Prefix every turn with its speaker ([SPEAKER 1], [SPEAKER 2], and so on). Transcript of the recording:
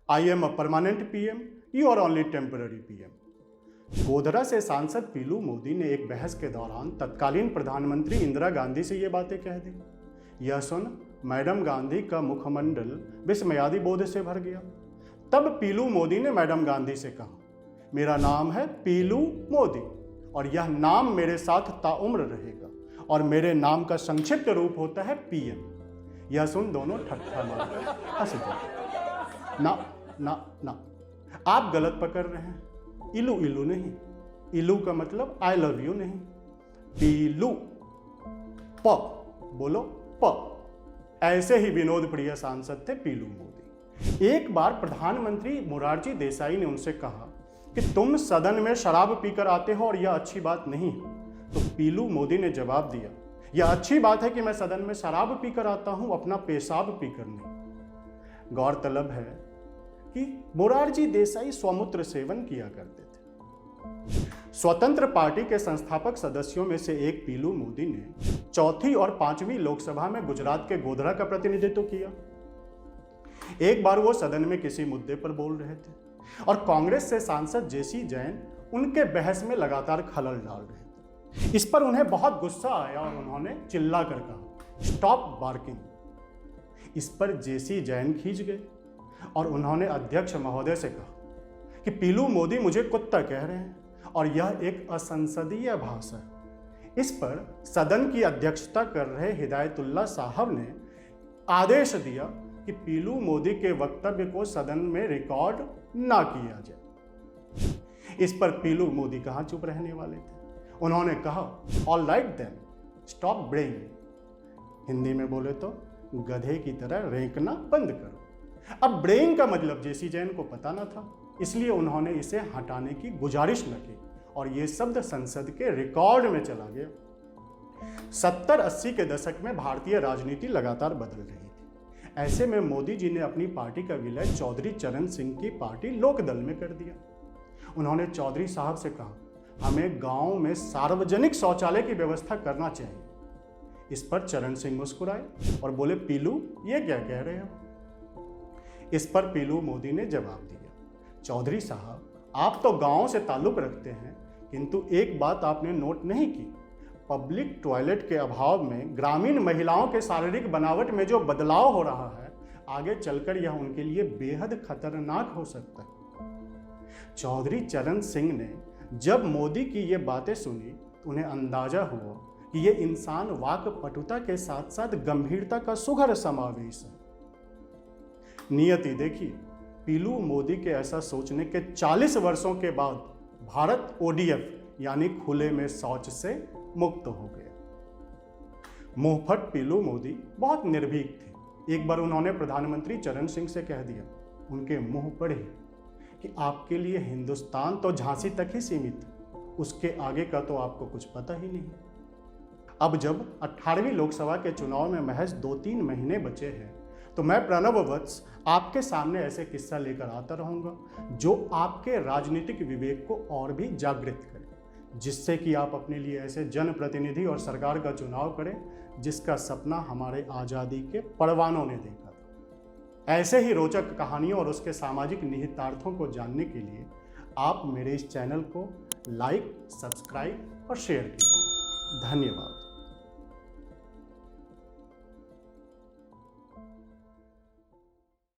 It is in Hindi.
[SPEAKER 1] I am a permanent PM, you are only temporary PM. Godhra से सांसद पीलू मोदी ने एक बहस के दौरान तत्कालीन प्रधानमंत्री इंदिरा गांधी से ये बातें कह दी। यह सुन मैडम गांधी का मुखमंडल विस्मयादि बोध से भर गया। तब पीलू मोदी ने मैडम गांधी से कहा, मेरा नाम है पीलू मोदी और यह नाम मेरे साथ ताउम्र रहेगा और मेरे नाम का संक्षिप्त रूप होता है पीएम। यह सुन दोनों ठट्ठा मारकर हंस दिए। ना ना ना, आप गलत पकड़ रहे हैं। इलू इलू नहीं, इलू का मतलब आई लव यू नहीं, पीलू, प बोलो प। ऐसे ही विनोद प्रिय सांसद थे पीलू मोदी। एक बार प्रधानमंत्री मोरारजी देसाई ने उनसे कहा कि तुम सदन में शराब पीकर आते हो और यह अच्छी बात नहीं है। तो पीलू मोदी ने जवाब दिया, यह अच्छी बात है कि मैं सदन में शराब पीकर आता हूं, अपना पेशाब पीकर नहीं। गौरतलब है कि मोरारजी देसाई स्वमूत्र सेवन किया करते थे। स्वतंत्र पार्टी के संस्थापक सदस्यों में से एक पीलू मोदी ने चौथी और पांचवी लोकसभा में गुजरात के गोधरा का प्रतिनिधित्व किया। एक बार वो सदन में किसी मुद्दे पर बोल रहे थे और कांग्रेस से सांसद जेसी जैन उनके बहस में लगातार खलल डाल रहे थे। इस पर उन्हें बहुत गुस्सा आया और उन्होंने चिल्लाकर कहा, स्टॉप बार्किंग। इस पर जेसी जैन खींच गए और उन्होंने अध्यक्ष महोदय से कहा कि पीलू मोदी मुझे कुत्ता कह रहे हैं और यह एक असंसदीय भाषा है। इस पर सदन की अध्यक्षता कर रहे हिदायतुल्लाह साहब ने आदेश दिया कि पीलू मोदी के वक्तव्य को सदन में रिकॉर्ड ना किया जाए। इस पर पीलू मोदी कहाँ चुप रहने वाले थे। उन्होंने कहा, all right then, stop braying. Hindi में बोले तो गधे की तरह रेंकना बंद करो। अब ब्रेइंग का मतलब जेसी जैन को पता न था, इसलिए उन्होंने इसे हटाने की गुजारिश न की और यह शब्द संसद के रिकॉर्ड में चला गया। 70-80 के दशक में भारतीय राजनीति लगातार बदल रही थी। ऐसे में मोदी जी ने अपनी पार्टी का विलय चौधरी चरण सिंह की पार्टी लोकदल में कर दिया। उन्होंने चौधरी साहब से कहा, हमें गांव में सार्वजनिक शौचालय की व्यवस्था करना चाहिए। इस पर चरण सिंह मुस्कुराए और बोले, पीलू ये क्या कह रहे हो। इस पर पीलू मोदी ने जवाब दिया, चौधरी साहब आप तो गांव से ताल्लुक रखते हैं, किंतु एक बात आपने नोट नहीं की, पब्लिक टॉयलेट के अभाव में ग्रामीण महिलाओं के शारीरिक बनावट में जो बदलाव हो रहा है, आगे चलकर यह उनके लिए बेहद खतरनाक हो सकता है। चौधरी चरण सिंह ने जब मोदी की ये बातें सुनी तो उन्हें अंदाजा हुआ कि ये इंसान वाक्पटुता के साथ साथ गंभीरता का सुघड़ समावेश है। नियति देखिए, पीलू मोदी के ऐसा सोचने के 40 वर्षों के बाद भारत ओडीएफ यानी खुले में शौच से मुक्त हो गया। मुंहफट पीलू मोदी बहुत निर्भीक थे। एक बार उन्होंने प्रधानमंत्री चरण सिंह से कह दिया, उनके मुंह पर ही, कि आपके लिए हिंदुस्तान तो झांसी तक ही सीमित है, उसके आगे का तो आपको कुछ पता ही नहीं। अब जब 18वीं लोकसभा के चुनाव में महज 2-3 महीने बचे हैं, तो मैं प्रणव वत्स आपके सामने ऐसे किस्सा लेकर आता रहूंगा जो आपके राजनीतिक विवेक को और भी जागृत करे, जिससे कि आप अपने लिए ऐसे जनप्रतिनिधि और सरकार का चुनाव करें जिसका सपना हमारे आज़ादी के परवानों ने देखा था। ऐसे ही रोचक कहानियों और उसके सामाजिक निहितार्थों को जानने के लिए आप मेरे इस चैनल को लाइक, सब्सक्राइब और शेयर कीजिए। धन्यवाद।